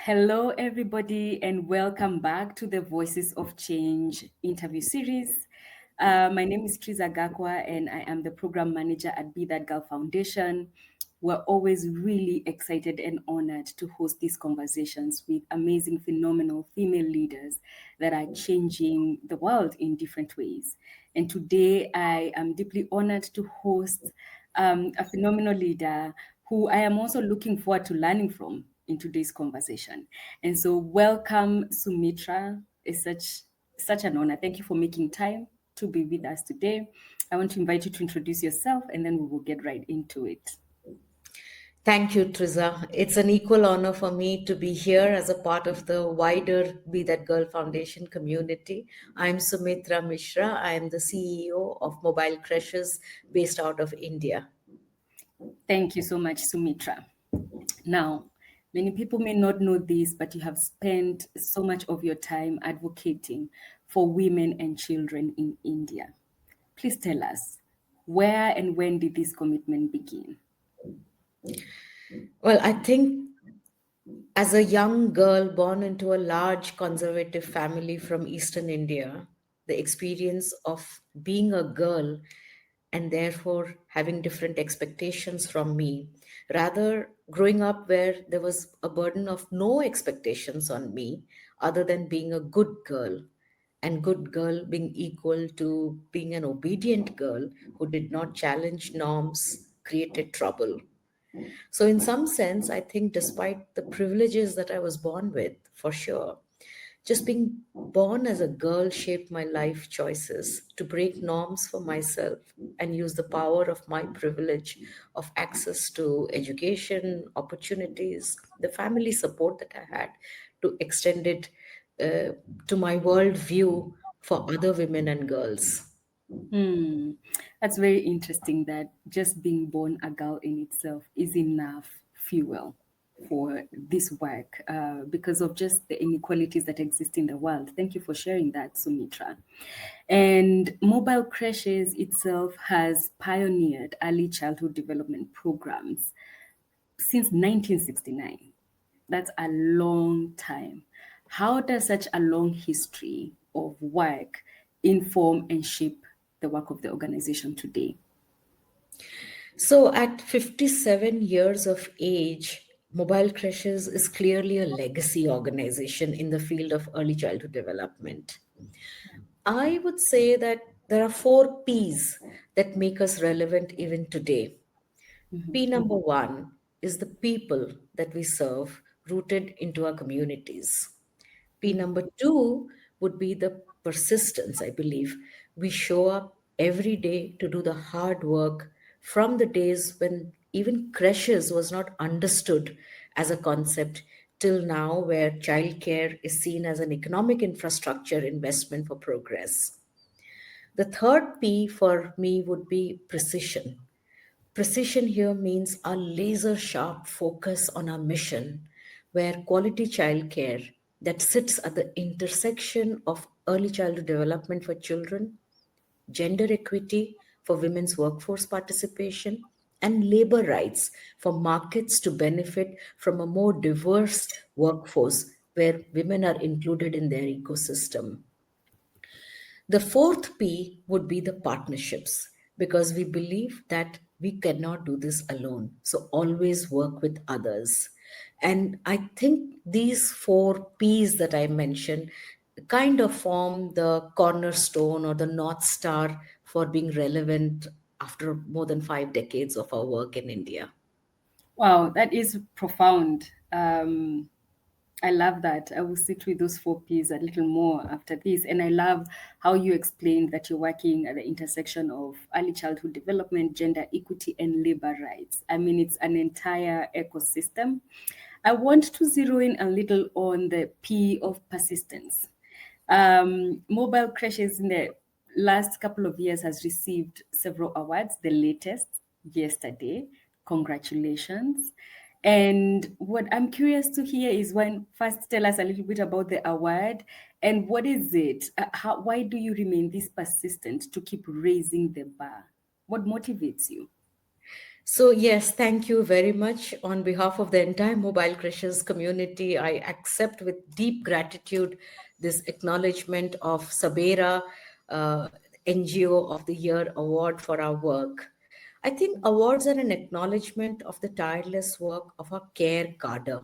Hello, everybody, and welcome back to the Voices of Change interview series. My name is Triza Gakwa, and I am the program manager at Be That Girl Foundation. We're always really excited and honored to host these conversations with amazing, phenomenal female leaders that are changing the world in different ways. And today, I am deeply honored to host a phenomenal leader who I am also looking forward to learning from in today's conversation. And so welcome, Sumitra. It's such an honor. Thank you for making time to be with us today. I want to invite you to introduce yourself and then we will get right into it. Thank you, Triza. It's an equal honor for me to be here as a part of the wider Be That Girl Foundation community. I'm Sumitra Mishra. I am the CEO of Mobile Creches based out of India. Thank you so much, Sumitra. Now, many people may not know this, but you have spent so much of your time advocating for women and children in India. Please tell us, where and when did this commitment begin? Well, I think as a young girl born into a large conservative family from Eastern India, the experience of being a girl and therefore having different expectations from me, rather growing up where there was a burden of no expectations on me other than being a good girl, and good girl being equal to being an obedient girl who did not challenge norms, created trouble. So, in some sense, I think despite the privileges that I was born with, for sure, just being born as a girl shaped my life choices to break norms for myself and use the power of my privilege of access to education, opportunities, the family support that I had to extend it uh, to my worldview for other women and girls. Hmm, that's very interesting that just being born a girl in itself is enough fuel for this work because of just the inequalities that exist in the world. Thank you for sharing that, Sumitra. And Mobile Creches itself has pioneered early childhood development programs since 1969. That's a long time. How does such a long history of work inform and shape the work of the organization today? So, at 57 years of age, Mobile Creches is clearly a legacy organization in the field of early childhood development. I would say that there are four P's that make us relevant even today. P number one is the people that we serve, rooted into our communities. P number two would be the persistence, I believe. We show up every day to do the hard work from the days when even creches was not understood as a concept till now, where childcare is seen as an economic infrastructure investment for progress. The third P for me would be precision. Precision here means a laser sharp focus on our mission, where quality childcare that sits at the intersection of early childhood development for children, gender equity for women's workforce participation, and labor rights for markets to benefit from a more diverse workforce where women are included in their ecosystem. The fourth P would be the partnerships, because we believe that we cannot do this alone. So always work with others. And I think these four P's that I mentioned kind of form the cornerstone or the North Star for being relevant after more than 5 decades of our work in India. Wow, that is profound. I love that. I will sit with those four P's a little more after this. And I love how you explained that you're working at the intersection of early childhood development, gender equity, and labor rights. I mean, it's an entire ecosystem. I want to zero in a little on the P of persistence. Mobile Creches in the last couple of years has received several awards, the latest yesterday. Congratulations. And what I'm curious to hear is when first tell us a little bit about the award and what is it? Why do you remain this persistent to keep raising the bar? What motivates you? So, yes, thank you very much. On behalf of the entire Mobile Creches community, I accept with deep gratitude this acknowledgement of SABERA NGO of the Year award for our work. I think awards are an acknowledgement of the tireless work of our care cadre,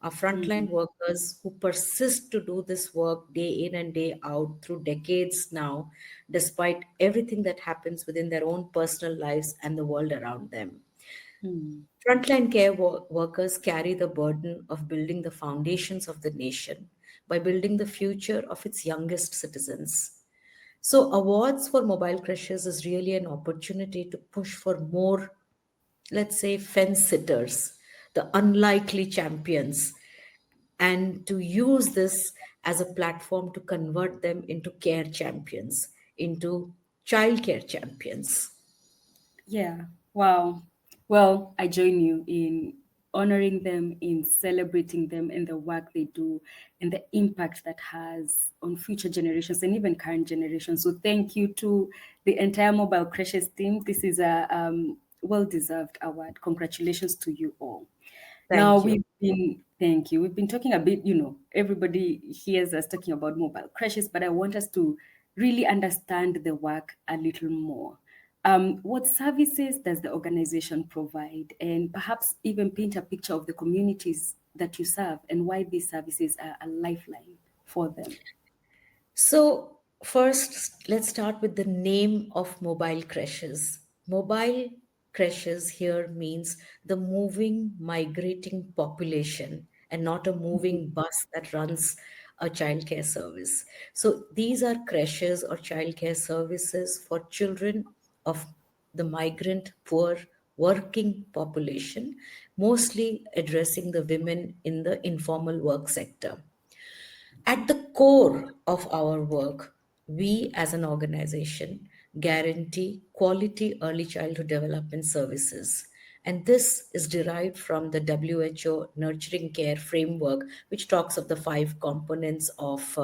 our frontline Mhm. workers who persist to do this work day in and day out through decades now, despite everything that happens within their own personal lives and the world around them. Mm. Frontline care workers carry the burden of building the foundations of the nation by building the future of its youngest citizens. So, awards for mobile crashes is really an opportunity to push for more, let's say, fence sitters, the unlikely champions, and to use this as a platform to convert them into care champions, into childcare champions. Yeah. Wow. Well, I join you in honoring them, in celebrating them and the work they do and the impact that has on future generations and even current generations. So thank you to the entire Mobile Creches team. This is a well-deserved award. Congratulations to you all. Now Thank you. thank you. We've been talking a bit, everybody hears us talking about mobile crashes, but I want us to really understand the work a little more. What services does the organization provide? And perhaps even paint a picture of the communities that you serve and why these services are a lifeline for them. So, first, let's start with the name of mobile creches. Mobile creches here means the moving, migrating population and not a moving bus that runs a childcare service. So, these are creches or childcare services for children of the migrant, poor, working population, mostly addressing the women in the informal work sector. At the core of our work, we as an organization guarantee quality early childhood development services. And this is derived from the WHO Nurturing Care Framework, which talks of the five components of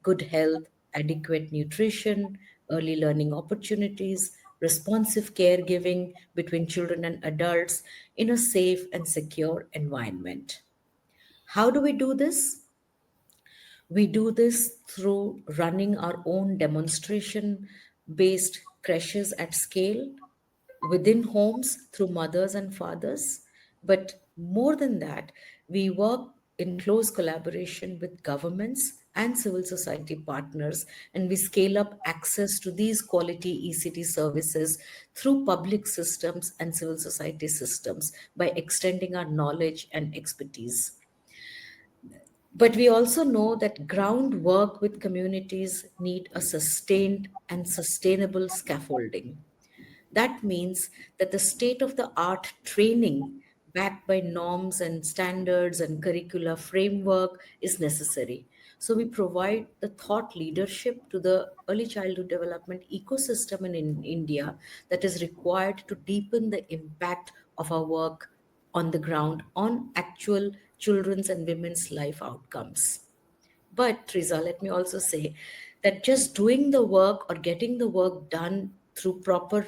good health, adequate nutrition, early learning opportunities, responsive caregiving between children and adults in a safe and secure environment. How do we do this? We do this through running our own demonstration based creches at scale within homes through mothers and fathers. But more than that, we work in close collaboration with governments and civil society partners, and we scale up access to these quality ECT services through public systems and civil society systems by extending our knowledge and expertise. But we also know that groundwork with communities need a sustained and sustainable scaffolding. That means that the state of the art training, backed by norms and standards and curricular framework, is necessary. So, we provide the thought leadership to the early childhood development ecosystem in India that is required to deepen the impact of our work on the ground on actual children's and women's life outcomes. But, Teresa, let me also say that just doing the work or getting the work done through proper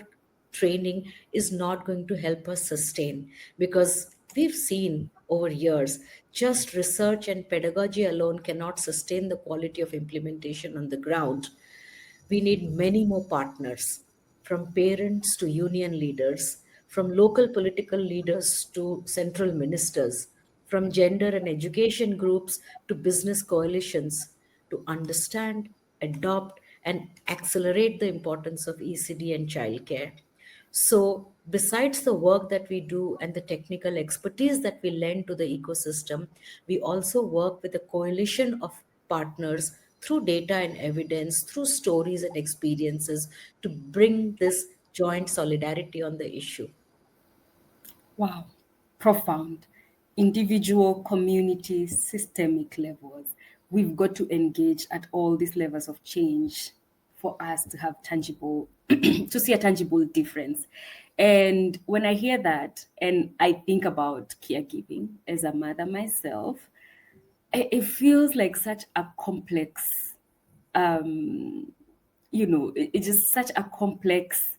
training is not going to help us sustain, because we've seen over years just research and pedagogy alone cannot sustain the quality of implementation on the ground. We need many more partners, from parents to union leaders, from local political leaders to central ministers, from gender and education groups to business coalitions, to understand, adopt, and accelerate the importance of ECD and childcare. So, besides the work that we do and the technical expertise that we lend to the ecosystem, we also work with a coalition of partners through data and evidence, through stories and experiences to bring this joint solidarity on the issue. Wow, profound. Individual, community, systemic levels. We've got to engage at all these levels of change for us to have tangible, to see a tangible difference. And when I hear that, and I think about caregiving as a mother myself, it feels like such a complex, it's just such a complex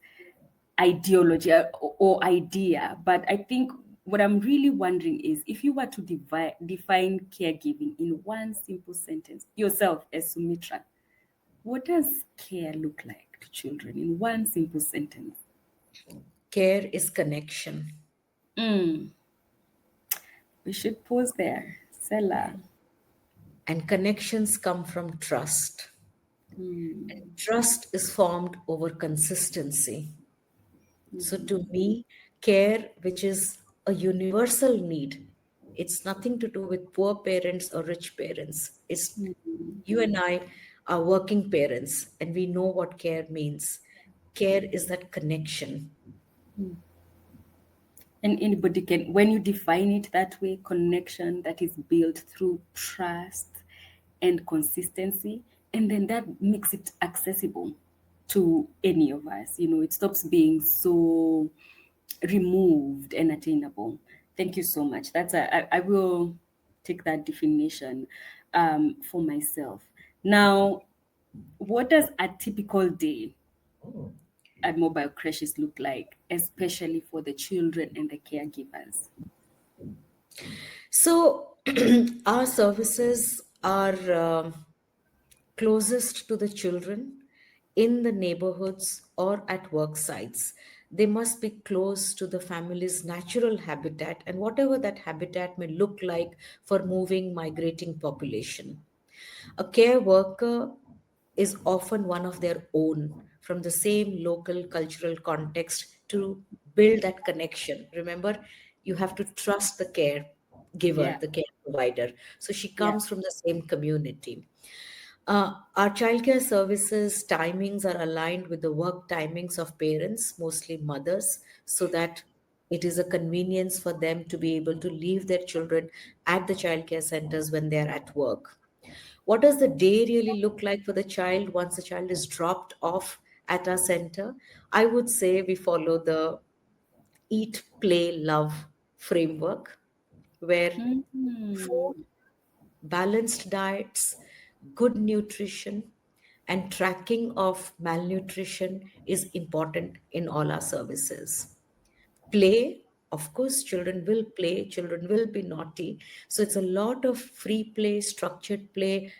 ideology or idea, but I think what I'm really wondering is if you were to define caregiving in one simple sentence, yourself as Sumitra, what does care look like to children in one simple sentence? Care is connection, Mm, we should pause there. Sela. and connections come from trust. Mm, Trust is formed over consistency. So, mhm, to me, care, which is a universal need, it's nothing to do with poor parents or rich parents. It's mhm, you and I are working parents, and we know what care means. Care is that connection. mm. And anybody can, when you define it that way, connection that is built through trust and consistency, and then that makes it accessible to any of us. You know, it stops being so removed and attainable. Thank you so much. I will take that definition for myself. Now, what does a typical day at mobile creches look like, especially for the children and the caregivers? So, our services are closest to the children in the neighborhoods or at work sites. They must be close to the family's natural habitat and whatever that habitat may look like for moving, migrating population. A care worker is often one of their own from the same local cultural context to build that connection. Remember, you have to trust the care giver, Yeah, the care provider. So she yeah, comes from the same community. Our childcare services timings are aligned with the work timings of parents, mostly mothers, so that it is a convenience for them to be able to leave their children at the childcare centers when they're at work. What does the day really look like for the child once the child is dropped off at our center? I would say we follow the eat, play, love framework where food, mm, balanced diets, good nutrition, and tracking of malnutrition is important in all our services. Play, of course, children will play, children will be naughty. So it's a lot of free play, structured play,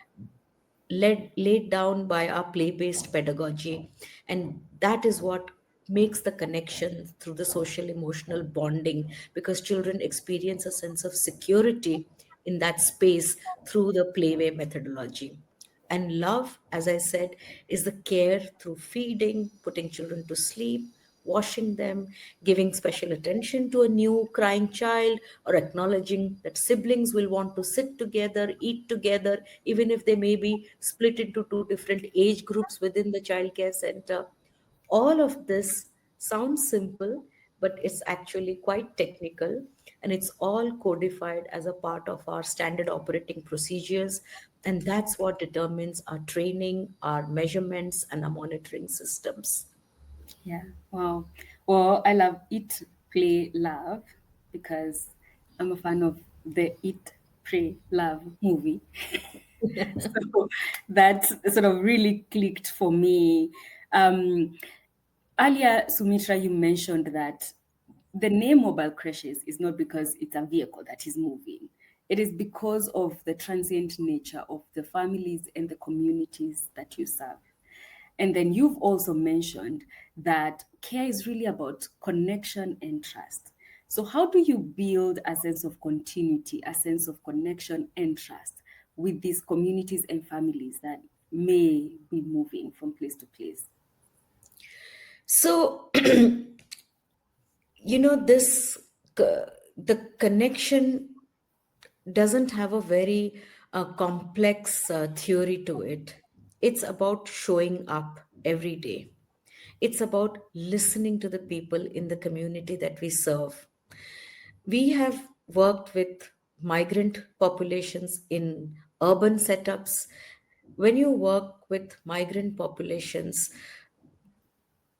laid down by our play-based pedagogy, and that is what makes the connection through the social emotional bonding, because children experience a sense of security in that space through the playway methodology. And love, as I said, is the care through feeding, putting children to sleep, washing them, giving special attention to a new crying child, or acknowledging that siblings will want to sit together, eat together, even if they may be split into two different age groups within the childcare center. All of this sounds simple, but it's actually quite technical, and it's all codified as a part of our standard operating procedures. And that's what determines our training, our measurements, and our monitoring systems. yeah. Wow. Well, I love Eat, Play, Love because I'm a fan of the Eat, Pray, Love movie. So that sort of really clicked for me. Um, Earlier, Sumitra, you mentioned that the name mobile crashes is not because it's a vehicle that is moving. It is because of the transient nature of the families and the communities that you serve. And then you've also mentioned that care is really about connection and trust. So, how do you build a sense of continuity, a sense of connection and trust with these communities and families that may be moving from place to place? So, this the connection doesn't have a very complex theory to it. It's about showing up every day. It's about listening to the people in the community that we serve. We have worked with migrant populations in urban setups. When you work with migrant populations,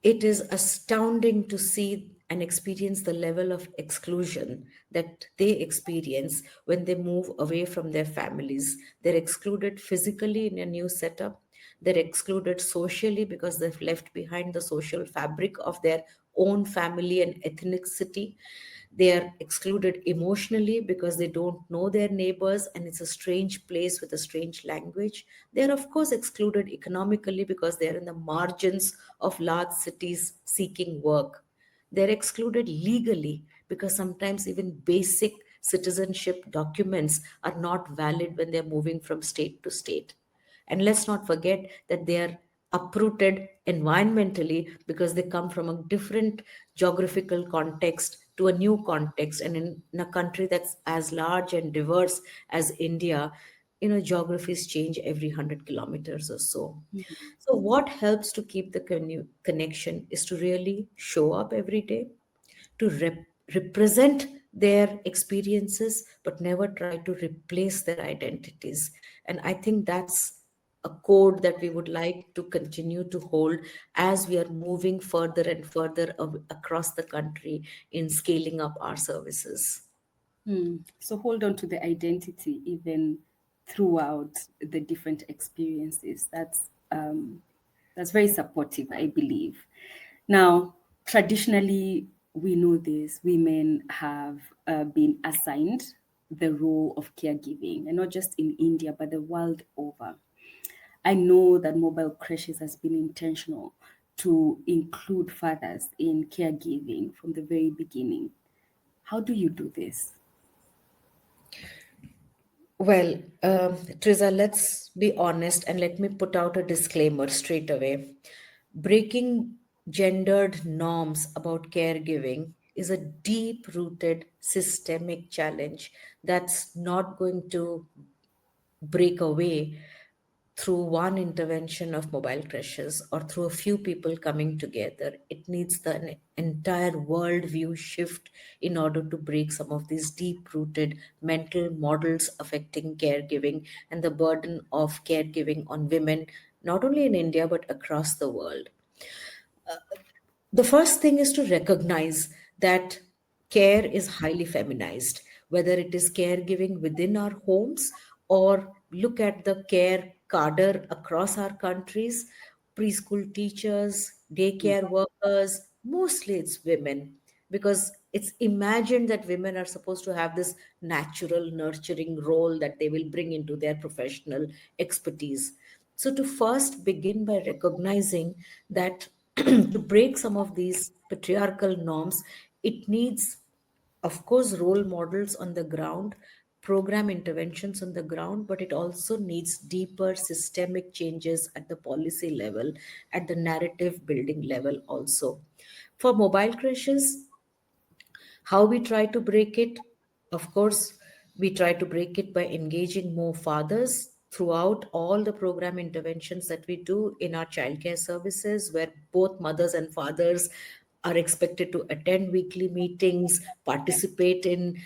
it is astounding to see and experience the level of exclusion that they experience when they move away from their families. They're excluded physically in a new setup. They're excluded socially because they've left behind the social fabric of their own family and ethnicity. They are excluded emotionally because they don't know their neighbors and it's a strange place with a strange language. They are, of course, excluded economically because they are in the margins of large cities seeking work. They're excluded legally because sometimes even basic citizenship documents are not valid when they're moving from state to state. And let's not forget that they are uprooted environmentally because they come from a different geographical context to a new context. And in a country that's as large and diverse as India, geographies change every 100 kilometers or so. So, what helps to keep the connection is to really show up every day, to represent their experiences, but never try to replace their identities. And I think that's a code that we would like to continue to hold as we are moving further and further across the country in scaling up our services. So hold on to the identity even throughout the different experiences. That's very supportive, I believe. Now, traditionally, we know this: women have been assigned the role of caregiving, and not just in India but the world over. I know that Mobile Creches has been intentional to include fathers in caregiving from the very beginning. How do you do this? Well, Triza, let's be honest and let me put out a disclaimer straight away. Breaking gendered norms about caregiving is a deep rooted systemic challenge that's not going to break away through one intervention of mobile crashes or through a few people coming together. It needs the entire worldview shift in order to break some of these deep rooted mental models affecting caregiving and the burden of caregiving on women, not only in India but across the world. The first thing is to recognize that care is highly feminized, whether it is caregiving within our homes or look at the care cadre across our countries, preschool teachers, daycare workers, mostly it's women because it's imagined that women are supposed to have this natural nurturing role that they will bring into their professional expertise. So, to first begin by recognizing that to break some of these patriarchal norms, it needs, of course, role models on the ground, program interventions on the ground, but it also needs deeper systemic changes at the policy level, at the narrative building level also. For mobile crashes, how we try to break it? Of course, we try to break it by engaging more fathers throughout all the program interventions that we do in our childcare services, where both mothers and fathers are expected to attend weekly meetings, participate in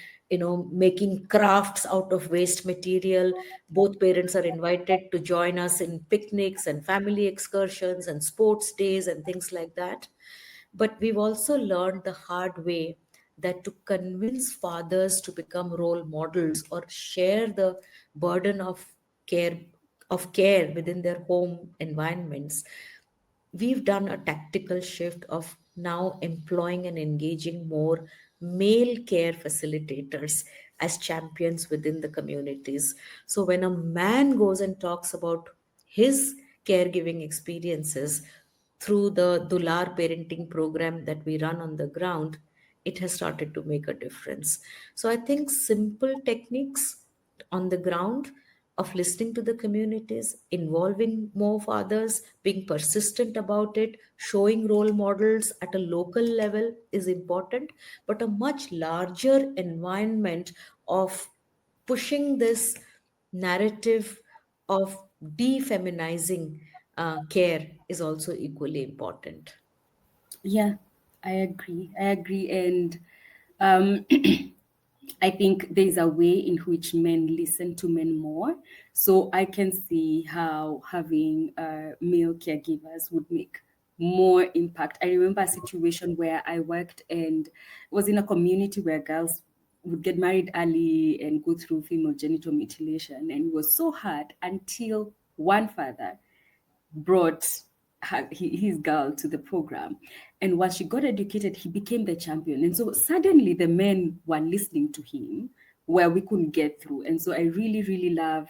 making crafts out of waste material. Both parents are invited to join us in picnics and family excursions and sports days and things like that. But we've also learned the hard way that to convince fathers to become role models or share the burden care of care within their home environments, we've done a tactical shift of now employing and engaging more male care facilitators as champions within the communities. So when a man goes and talks about his caregiving experiences through the Dular parenting program that we run on the ground, it has started to make a difference. So I think simple techniques on the ground of listening to the communities, involving more fathers, being persistent about it, showing role models at a local level is important, but a much larger environment of pushing this narrative of defeminizing care is also equally important. Yeah, I agree. I agree. And um, I think there's a way in which men listen to men more. So I can see how having male caregivers would make more impact. I remember a situation where I worked and was in a community where girls would get married early and go through female genital mutilation. And it was so hard until one father brought his girl to the program. And once she got educated, he became the champion. And so suddenly the men were listening to him where we couldn't get through. And so I really, really love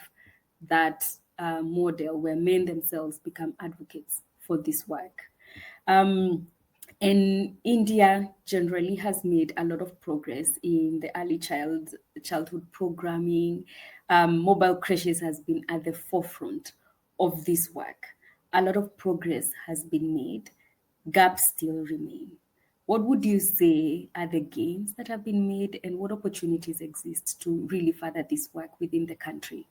that model where men themselves become advocates for this work. Um, and India generally has made a lot of progress in the childhood programming. Mobile creches has been at the forefront of this work. A lot of progress has been made. Gaps still remain. What would you say are the gains that have been made, and what opportunities exist to really further this work within the country?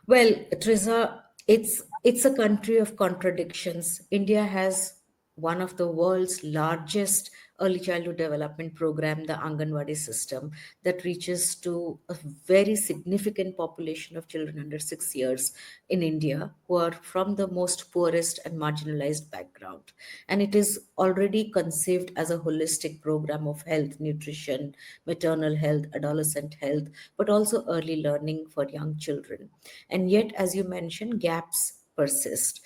Well, Teresa, it's a country of contradictions. India has one of the world's largest early childhood development program, the Anganwadi system, that reaches to a very significant population of children under 6 years in India who are from the most poorest and marginalized background. And it is already conceived as a holistic program of health, nutrition, maternal health, adolescent health, but also early learning for young children. And yet, as you mentioned, gaps persist.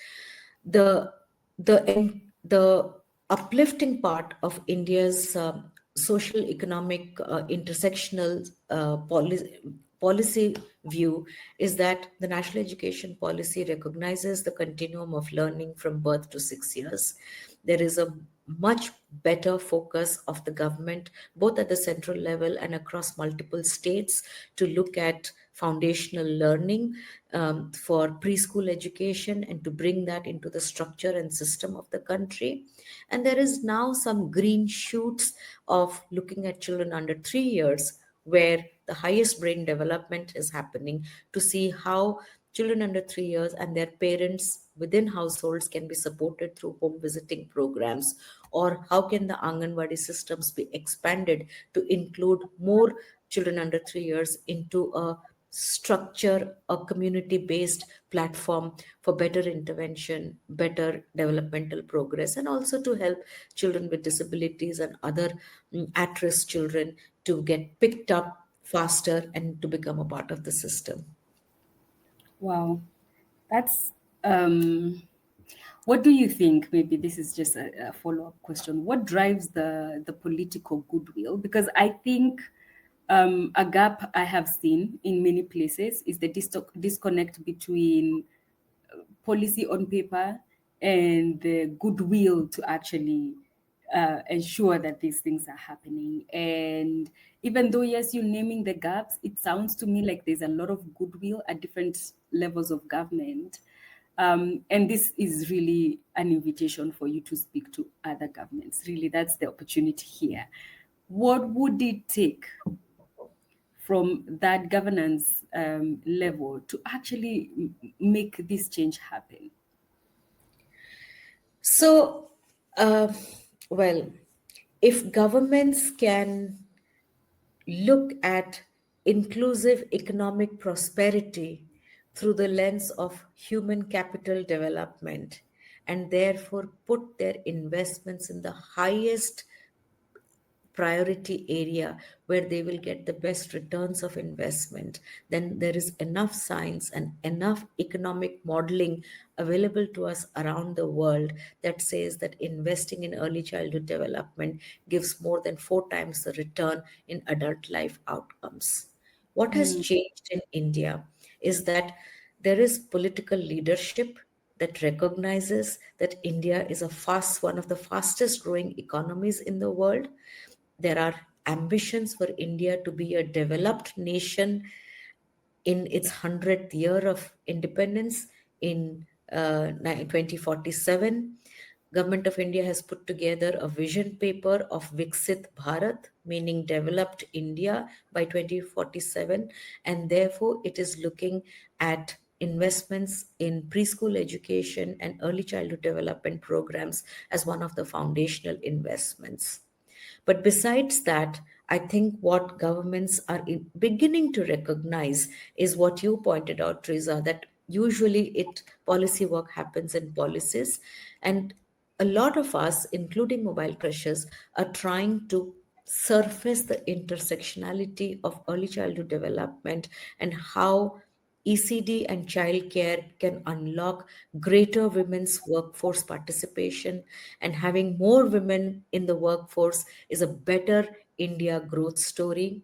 The uplifting part of India's social economic intersectional policy view is that the national education policy recognizes the continuum of learning from birth to 6 years. There is a much better focus of the government, both at the central level and across multiple states, to look at foundational learning for preschool education and to bring that into the structure and system of the country. And there is now some green shoots of looking at children under 3 years, where the highest brain development is happening, to see how children under 3 years and their parents within households can be supported through home visiting programs, or how can the Anganwadi systems be expanded to include more children under 3 years into a structure, a community based platform for better intervention, better developmental progress, and also to help children with disabilities and other at risk children to get picked up faster and to become a part of the system. Wow, that's what do you think? Maybe this is just a follow-up question. What drives the political goodwill? Because I think a gap I have seen in many places is the disconnect between policy on paper and the goodwill to actually ensure that these things are happening. And even though, yes, you're naming the gaps, it sounds to me like there's a lot of goodwill at different levels of government. And this is really an invitation for you to speak to other governments. Really, that's the opportunity here. What would it take from that governance level to actually make this change happen? So, uh, well, if governments can look at inclusive economic prosperity through the lens of human capital development, and therefore put their investments in the highest priority area where they will get the best returns of investment, then there is enough science and enough economic modeling available to us around the world that says that investing in early childhood development gives more than 4 times the return in adult life outcomes. What has changed in India is that there is political leadership that recognizes that India is one of the fastest growing economies in the world. There are ambitions for India to be a developed nation in its 100th year of independence in 2047. Government of India has put together a vision paper of Viksit Bharat, meaning developed India by 2047, and therefore it is looking at investments in preschool education and early childhood development programs as one of the foundational investments. But besides that, I think what governments are beginning to recognize is what you pointed out, Teresa, that usually it policy work happens in policies, and a lot of us, including mobile creches, are trying to surface the intersectionality of early childhood development and how ECD and childcare can unlock greater women's workforce participation, and having more women in the workforce is a better India growth story.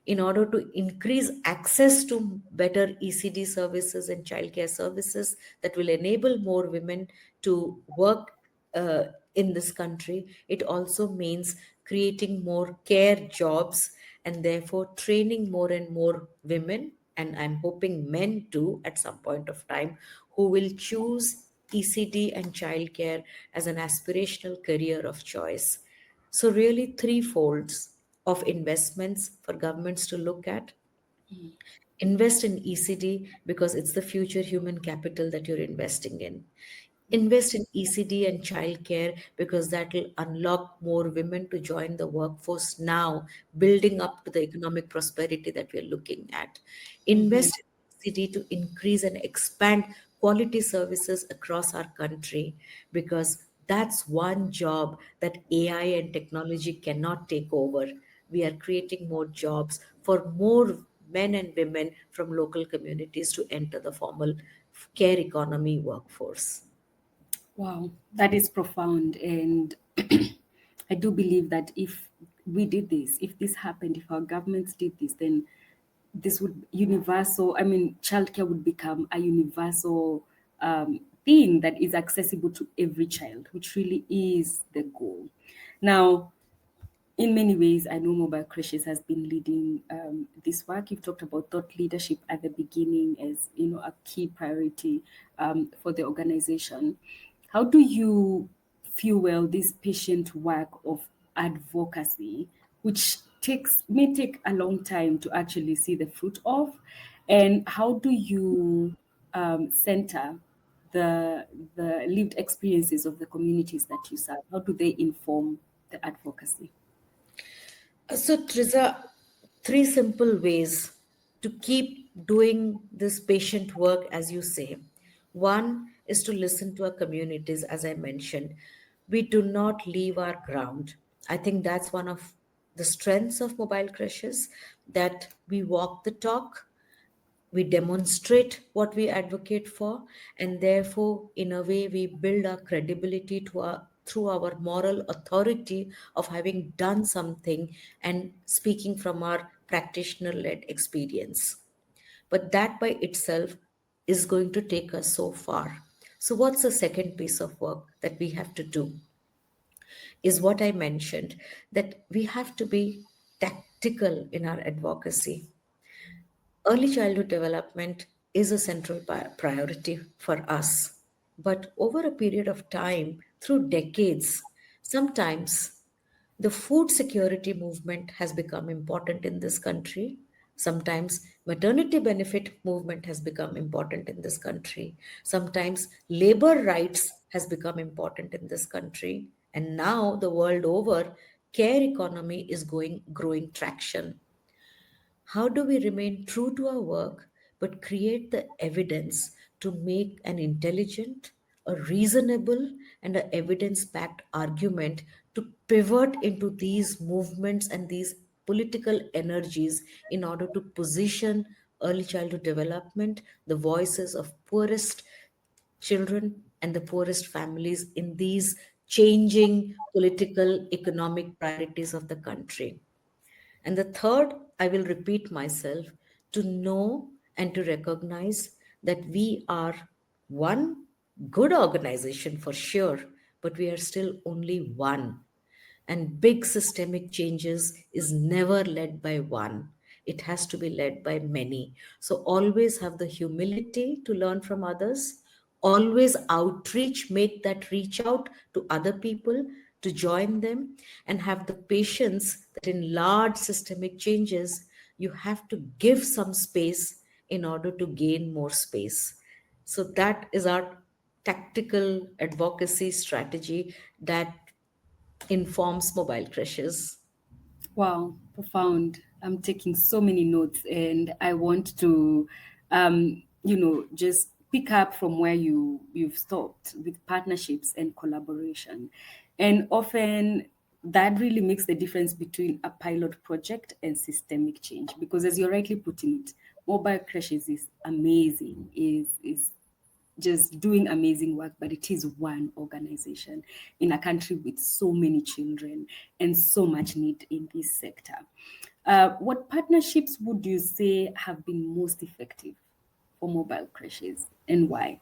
In order to increase access to better ECD services and childcare services that will enable more women to work uh, in this country, it also means creating more care jobs and therefore training more and more women. And I'm hoping men too at some point of time who will choose ECD and childcare as an aspirational career of choice. So, really, three folds of investments for governments to look at. Invest in ECD because it's the future human capital that you're investing in. Invest in ECD and childcare because that will unlock more women to join the workforce now, building up to the economic prosperity that we're looking at. Mm-hmm. Invest in ECD to increase and expand quality services across our country because that's one job that AI and technology cannot take over. We are creating more jobs for more men and women from local communities to enter the formal care economy workforce. Wow, that is profound. And I do believe that if we did this, if this happened, if our governments did this, then this would universal, I mean, childcare would become a universal thing that is accessible to every child, which really is the goal. Now, in many ways, I know Mobile Creches has been leading this work. You've talked about thought leadership at the beginning as a key priority for the organization. How do you fuel this patient work of advocacy, which takes may take a long time to actually see the fruit of, and how do you center the lived experiences of the communities that you serve? How do they inform the advocacy? So, Triza, three simple ways to keep doing this patient work, as you say. One is to listen to our communities, as I mentioned. We do not leave our ground. I think that's one of the strengths of mobile creches, that we walk the talk, we demonstrate what we advocate for, and therefore in a way we build our credibility to our through our moral authority of having done something and speaking from our practitioner led experience. But that by itself is going to take us so far. So what's the second piece of work that we have to do is what I mentioned, that we have to be tactical in our advocacy. Early childhood development is a central priority for us. But over a period of time, through decades, sometimes the food security movement has become important in this country. Sometimes maternity benefit movement has become important in this country. Sometimes labor rights has become important in this country. And now the world over, care economy is growing traction. How do we remain true to our work but create the evidence to make an intelligent, a reasonable, and an evidence backed argument to pivot into these movements and these political energies in order to position early childhood development, the voices of poorest children and the poorest families in these changing political economic priorities of the country? And the third, I will repeat myself, to know and to recognize that we are one good organization for sure, but we are still only one. And big systemic changes is never led by one. It has to be led by many. So always have the humility to learn from others. Always outreach, make that reach out to other people to join them, and have the patience that in large systemic changes, you have to give some space in order to gain more space. So that is our tactical advocacy strategy that informs mobile crashes. Wow, profound. I'm taking so many notes and I want to just pick up from where you've stopped with partnerships and collaboration. And often that really makes the difference between a pilot project and systemic change because as you're rightly putting it, Mobile Creches is amazing, is just doing amazing work, but it is one organization in a country with so many children and so much need in this sector. What partnerships would you say have been most effective for mobile creches and why?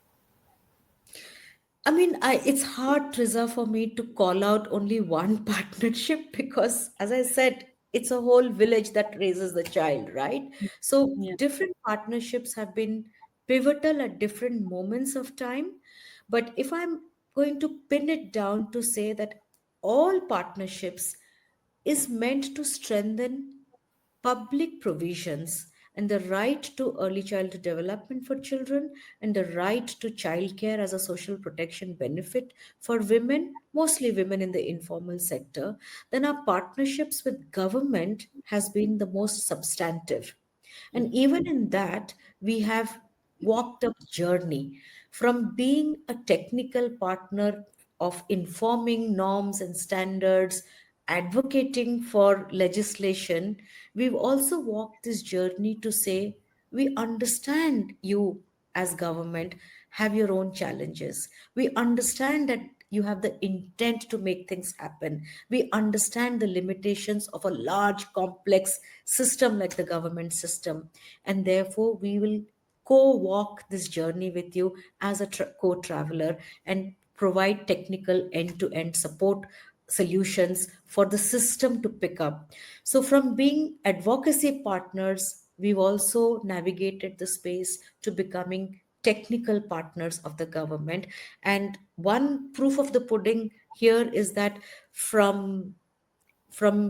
I mean, it's hard, Triza, for me to call out only one partnership because, as I said, it's a whole village that raises the child, right? So, Yeah. different partnerships have been pivotal at different moments of time. But if I'm going to pin it down to say that all partnerships is meant to strengthen public provisions and the right to early childhood development for children and the right to childcare as a social protection benefit for women, mostly women in the informal sector, then our partnerships with government has been the most substantive. And even in that, we have walked a journey from being a technical partner of informing norms and standards, advocating for legislation. We've also walked this journey to say, we understand you as government have your own challenges. We understand that you have the intent to make things happen. We understand the limitations of a large, complex system like the government system. And therefore, we will co walk this journey with you as a co traveler and provide technical end to end support solutions for the system to pick up. So, from being advocacy partners, we've also navigated the space to becoming technical partners of the government. And one proof of the pudding here is that from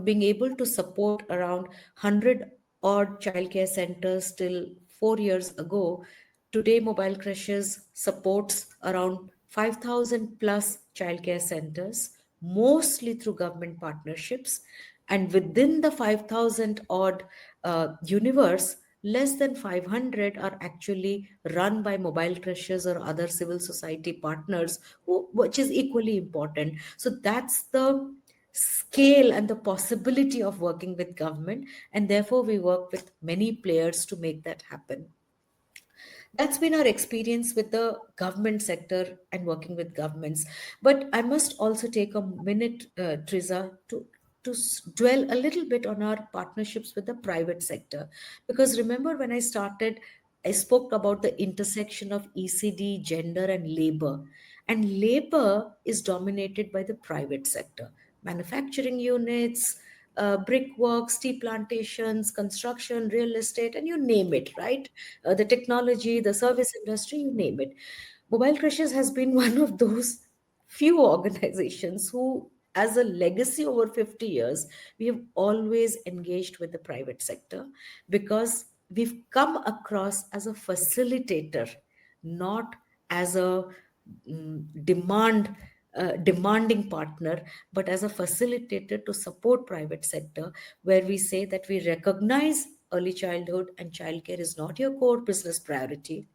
being able to support around 100 odd childcare centers till 4 years ago, today Mobile Creches supports around 5,000 plus childcare centers, mostly through government partnerships. And within the 5,000 odd universe, less than 500 are actually run by mobile creches or other civil society partners, which is equally important. So that's the scale and the possibility of working with government, and therefore we work with many players to make that happen. That's been our experience with the government sector and working with governments. But I must also take a minute, Triza, to dwell a little bit on our partnerships with the private sector. Because remember, when I started, I spoke about the intersection of ECD, gender, and labor. And labor is dominated by the private sector, manufacturing units, brickworks, tea plantations, construction, real estate, and you name it, right? The technology, the service industry, you name it. Mobile Crushes has been one of those few organizations who, as a legacy over 50 years, we have always engaged with the private sector because we've come across as a facilitator, not as a demanding partner, but as a facilitator to support private sector, where we say that we recognize early childhood and childcare is not your core business priority,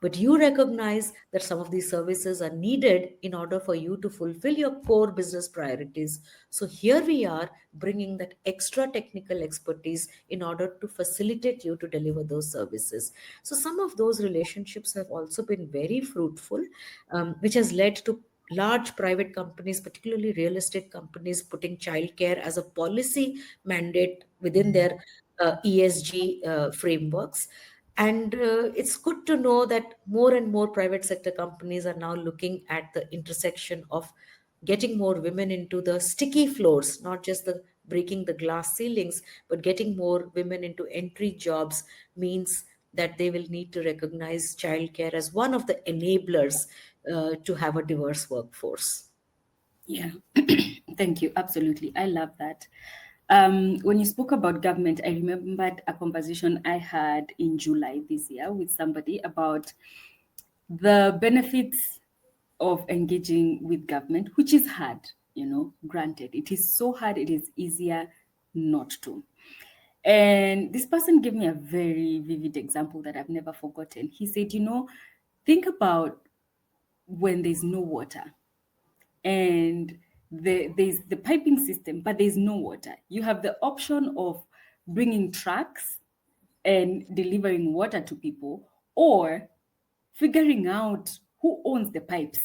but you recognize that some of these services are needed in order for you to fulfill your core business priorities. So here we are bringing that extra technical expertise in order to facilitate you to deliver those services. So some of those relationships have also been very fruitful, which has led to large private companies, particularly real estate companies, putting childcare as a policy mandate within their ESG frameworks. And it's good to know that more and more private sector companies are now looking at the intersection of getting more women into the sticky floors, not just the breaking the glass ceilings, but getting more women into entry jobs means that they will need to recognize childcare as one of the enablers to have a diverse workforce. Yeah, thank you. Absolutely. I love that. When you spoke about government, I remembered a conversation I had in July this year with somebody about the benefits of engaging with government, which is hard, granted. It is so hard, it is easier not to. And this person gave me a very vivid example that I've never forgotten. He said, think about when there's no water and there's the piping system, but there's no water. You have the option of bringing trucks and delivering water to people, or figuring out who owns the pipes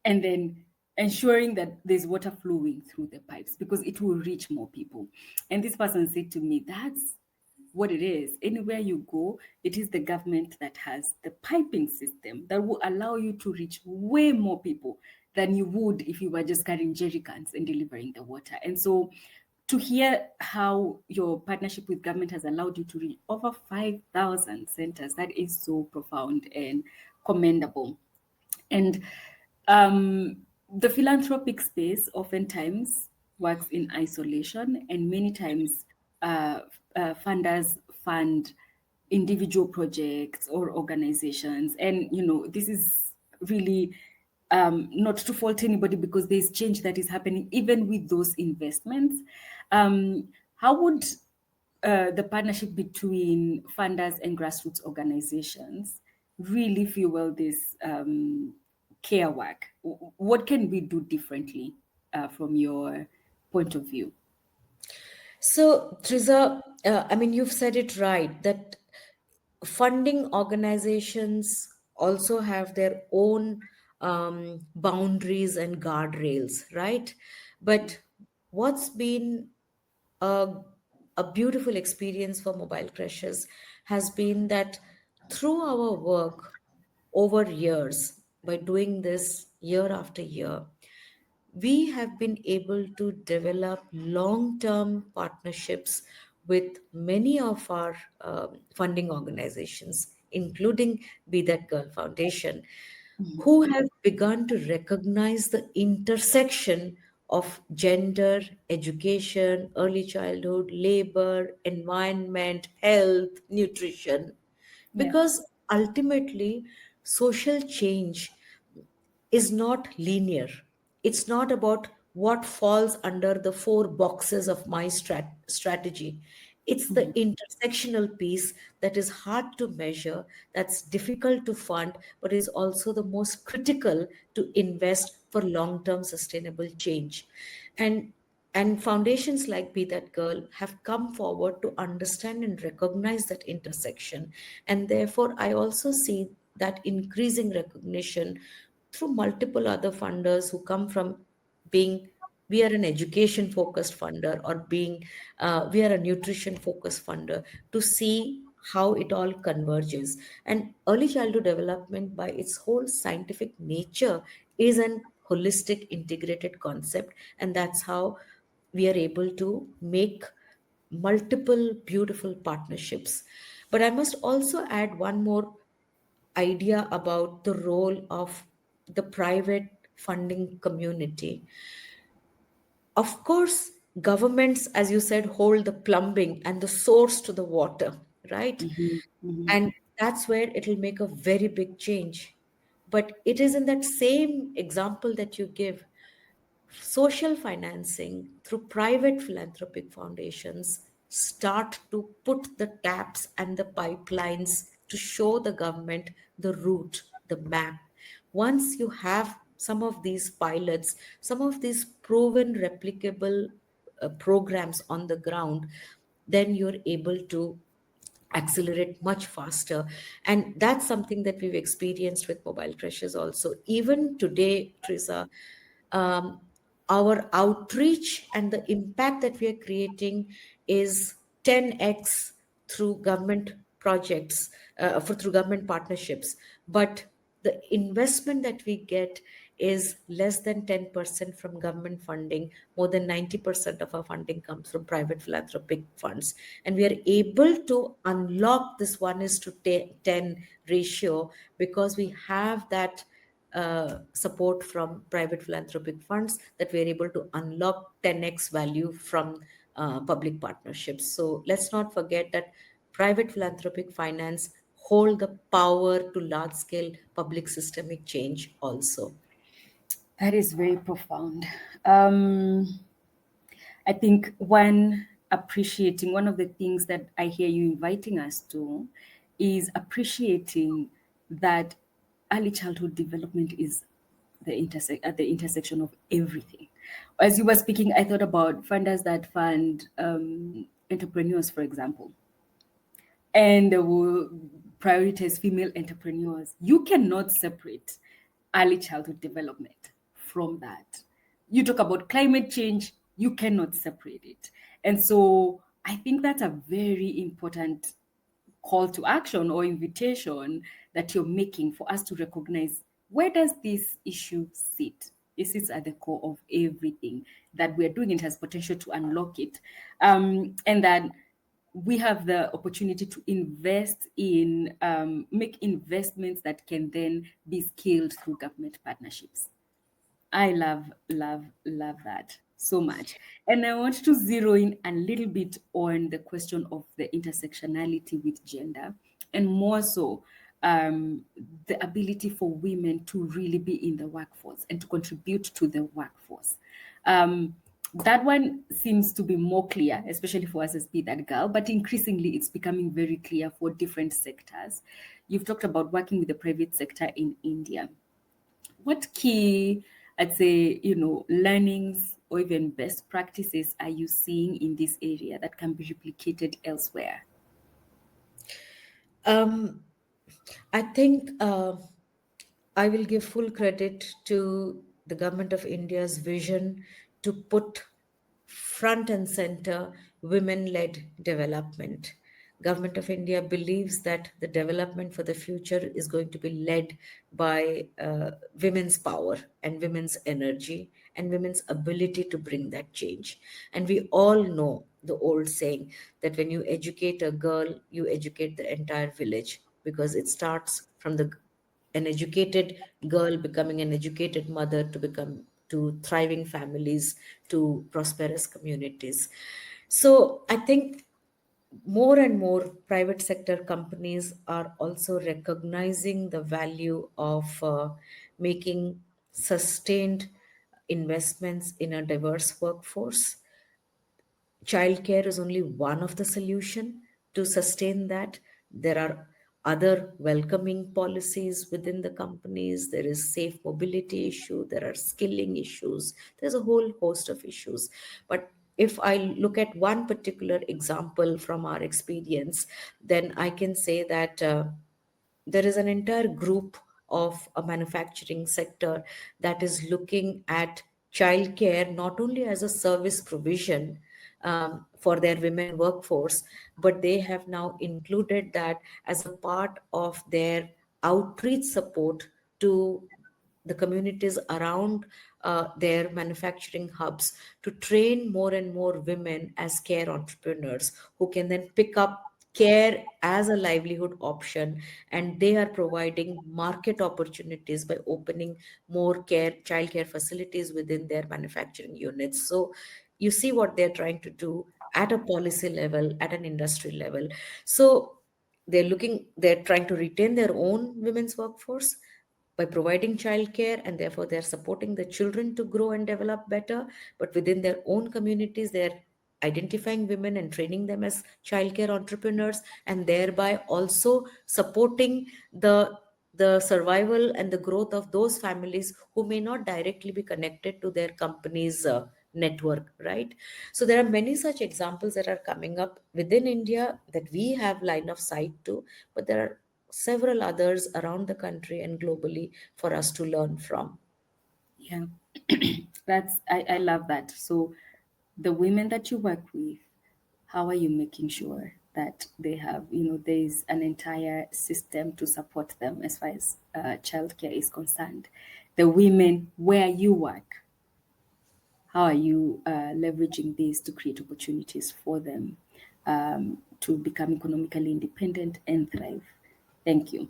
and then ensuring that there's water flowing through the pipes because it will reach more people. And this person said to me, that's what it is. Anywhere you go, it is the government that has the piping system that will allow you to reach way more people than you would if you were just carrying jerry cans and delivering the water. And so to hear how your partnership with government has allowed you to reach over 5,000 centers, that is so profound and commendable. And the philanthropic space oftentimes works in isolation, and many times uh, funders fund individual projects or organizations. And, this is really not to fault anybody because there's change that is happening even with those investments. How would the partnership between funders and grassroots organizations really fuel this care work? What can we do differently from your point of view? So, Triza, I mean, you've said it right that funding organizations also have their own boundaries and guardrails, right? But what's been a, a beautiful experience for Mobile Creches has been that through our work over years, by doing this year after year, we have been able to develop long term partnerships with many of our funding organizations, including Be That Girl Foundation, who have begun to recognize the intersection of gender, education, early childhood, labor, environment, health, nutrition, Yeah. because ultimately social change is not linear. It's not about what falls under the four boxes of my strategy. It's the intersectional piece that is hard to measure, that's difficult to fund, but is also the most critical to invest for long term sustainable change. And and foundations like Be That Girl have come forward to understand and recognize that intersection. And therefore, I also see that increasing recognition through multiple other funders who come from being, we are an education focused funder, or being we are a nutrition focused funder, to see how it all converges. And early childhood development, by its whole scientific nature, is an holistic integrated concept, and that's how we are able to make multiple beautiful partnerships. But I must also add one more idea about the role of the private funding community. Of course, governments, as you said, hold the plumbing and the source to the water, right? Hmm. Hmm. And that's where it'll make a very big change. But it is in that same example that you give, social financing through private philanthropic foundations start to put the taps and the pipelines to show the government the route, the map. Once you have some of these pilots, some of these proven replicable programs on the ground, then you're able to accelerate much faster. And that's something that we've experienced with Mobile Creches also. Even today, Teresa, um, our outreach and the impact that we are creating is 10x through government projects, through government partnerships. But the investment that we get is less than 10% from government funding. More than 90% of our funding comes from private philanthropic funds. And we are able to unlock this 1 is to 10 ratio because we have that support from private philanthropic funds, that we're able to unlock 10x value from public partnerships. So let's not forget that private philanthropic finance hold the power to large scale public systemic change also. That is very profound. Um, I think one of the things that I hear you inviting us to is appreciating that early childhood development is at the intersection of everything. As you were speaking, I thought about funders that fund entrepreneurs, for example. and will prioritize female entrepreneurs. You cannot separate early childhood development from that. You talk about climate change, you cannot separate it. And so I think that's a very important call to action or invitation that you're making for us to recognize, where does this issue sit? It sits at the core of everything that we're doing. It has potential to unlock it, and that we have the opportunity to invest in, make investments that can then be scaled through government partnerships. I love that so much. And I want to zero in a little bit on the question of the intersectionality with gender, and more so, the ability for women to really be in the workforce and to contribute to the workforce. That one seems to be more clear, especially for us as Be That Girl, but increasingly it's becoming very clear for different sectors. You've talked about working with the private sector in India. What key, I'd say, learnings or even best practices are you seeing in this area that can be replicated elsewhere? Um, I think I will give full credit to the government of India's vision to put front and center women-led development. Government of India believes that the development for the future is going to be led by women's power and women's energy and women's ability to bring that change. And we all know the old saying that when you educate a girl, you educate the entire village, because it starts from the an educated girl becoming an educated mother to become to thriving families, to prosperous communities. So I think more and more private sector companies are also recognizing the value of making sustained investments in a diverse workforce. Childcare is only one of the solution to sustain that. There are other welcoming policies within the companies. There is safe mobility issue. There are skilling issues. There's a whole host of issues. But if I look at one particular example from our experience, then I can say that there is an entire group of a manufacturing sector that is looking at childcare not only as a service provision for their women workforce, but they have now included that as a part of their outreach support to the communities around their manufacturing hubs, to train more and more women as care entrepreneurs who can then pick up care as a livelihood option, and they are providing market opportunities by opening more care childcare facilities within their manufacturing units. So you see what they're trying to do at a policy level, at an industry level. So they're trying to retain their own women's workforce by providing childcare, and therefore they're supporting the children to grow and develop better. But within their own communities, they're identifying women and training them as childcare entrepreneurs, and thereby also supporting the survival and the growth of those families who may not directly be connected to their company's network, right? So there are many such examples that are coming up within India that we have line of sight to, but there are several others around the country and globally for us to learn from. Yeah, I love that. So the women that you work with, how are you making sure that they have, there is an entire system to support them as far as childcare is concerned? The women where you work, how are you leveraging this to create opportunities for them to become economically independent and thrive? Thank you.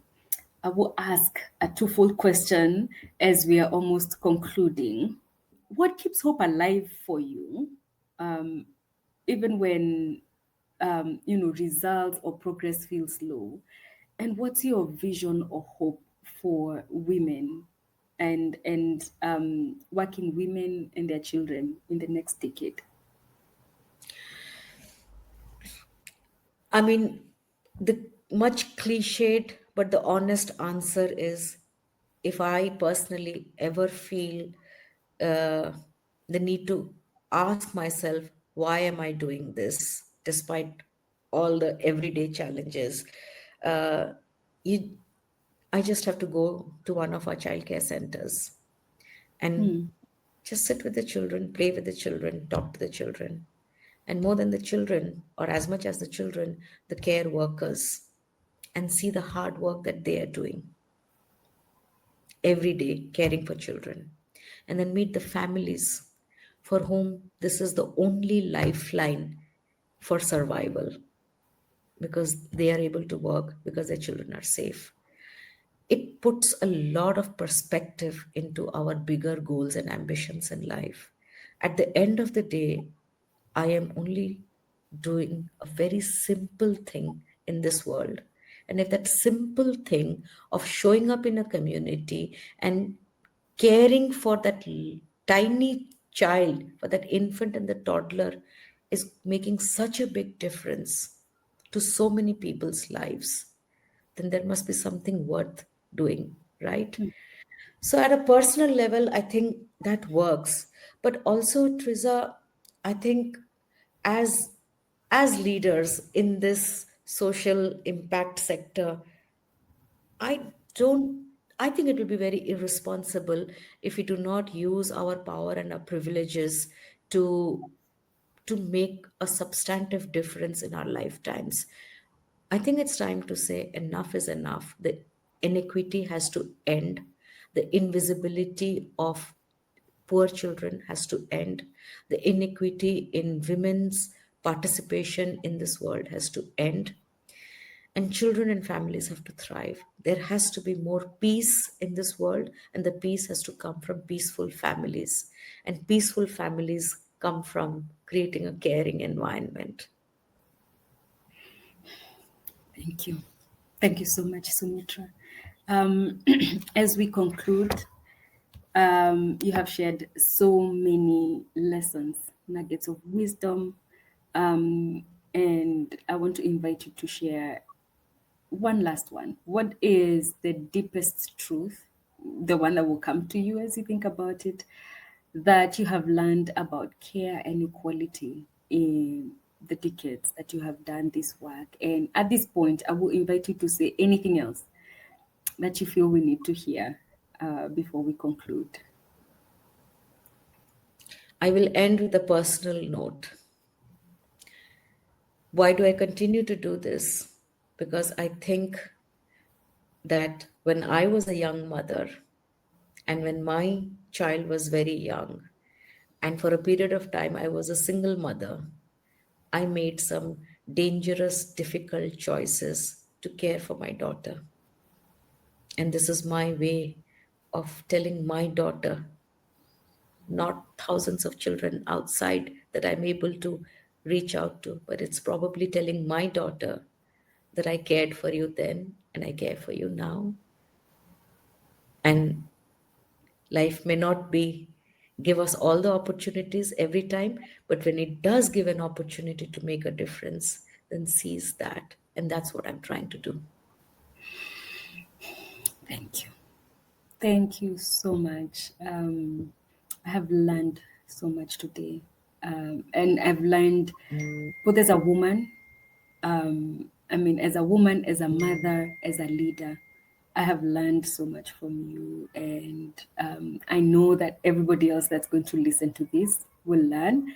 I will ask a twofold question as we are almost concluding. What keeps hope alive for you, um, even when results or progress feels low? And what's your vision or hope for women and working women and their children in the next decade? I mean, the much cliched but the honest answer is, if I personally ever feel uh, the need to ask myself, why am I doing this despite all the everyday challenges. Uh, you, I just have to go to one of our childcare centers and Hmm. just sit with the children, play with the children, talk to the children. And more than the children, or as much as the children, the care workers, and see the hard work that they are doing every day caring for children. And then meet the families for whom this is the only lifeline for survival, because they are able to work, because their children are safe. It puts a lot of perspective into our bigger goals and ambitions in life. At the end of the day, I am only doing a very simple thing in this world. And if that simple thing of showing up in a community and caring for that tiny child, for that infant and the toddler, is making such a big difference to so many people's lives, then there must be something worth doing, right? So, at a personal level, I think that works. But also, Triza, I think as as leaders in this social impact sector, I don't. I think it will be very irresponsible if we do not use our power and our privileges to to make a substantive difference in our lifetimes. I think it's time to say enough is enough. The inequity has to end. The invisibility of poor children has to end. The inequity in women's participation in this world has to end. And children and families have to thrive. There has to be more peace in this world, and the peace has to come from peaceful families. And peaceful families come from creating a caring environment. Thank you. Thank you so much, Sumitra. Um, as we conclude, you have shared so many lessons, nuggets of wisdom, and I want to invite you to share one last one. What is the deepest truth, the one that will come to you as you think about it, that you have learned about care and equality in the decades that you have done this work? And at this point, I will invite you to say anything else that you feel we need to hear before we conclude. I will end with a personal note. Why do I continue to do this? Because I think that when I was a young mother and when my child was very young, and for a period of time I was a single mother, I made some dangerous, difficult choices to care for my daughter. And this is my way of telling my daughter, not thousands of children outside that I'm able to reach out to, but it's probably telling my daughter that I cared for you then and I care for you now. And life may not be give us all the opportunities every time, but when it does give an opportunity to make a difference, then seize that. And that's what I'm trying to do. Thank you. Thank you so much. I have learned so much today. And I've learned both as a woman, as a woman, as a mother, as a leader, I have learned so much from you. And I know that everybody else that's going to listen to this will learn.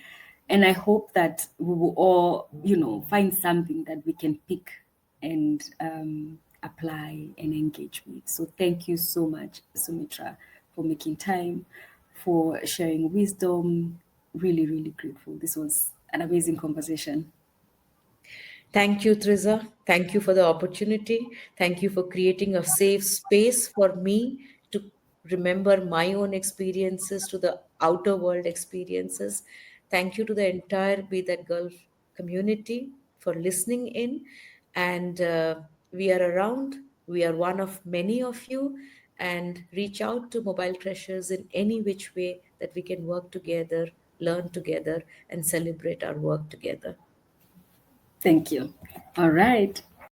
And I hope that we will all, find something that we can pick and apply and engage with. So thank you so much, Sumitra, for making time, for sharing wisdom. Really, really grateful. This was an amazing conversation. Thank you, Triza. Thank you for the opportunity. Thank you for creating a safe space for me to remember my own experiences to the outer world experiences. Thank you to the entire Be That Girl community for listening in. And we are around. We are one of many of you. And reach out to Mobile Treasures in any which way that we can work together, learn together, and celebrate our work together. Thank you. All right.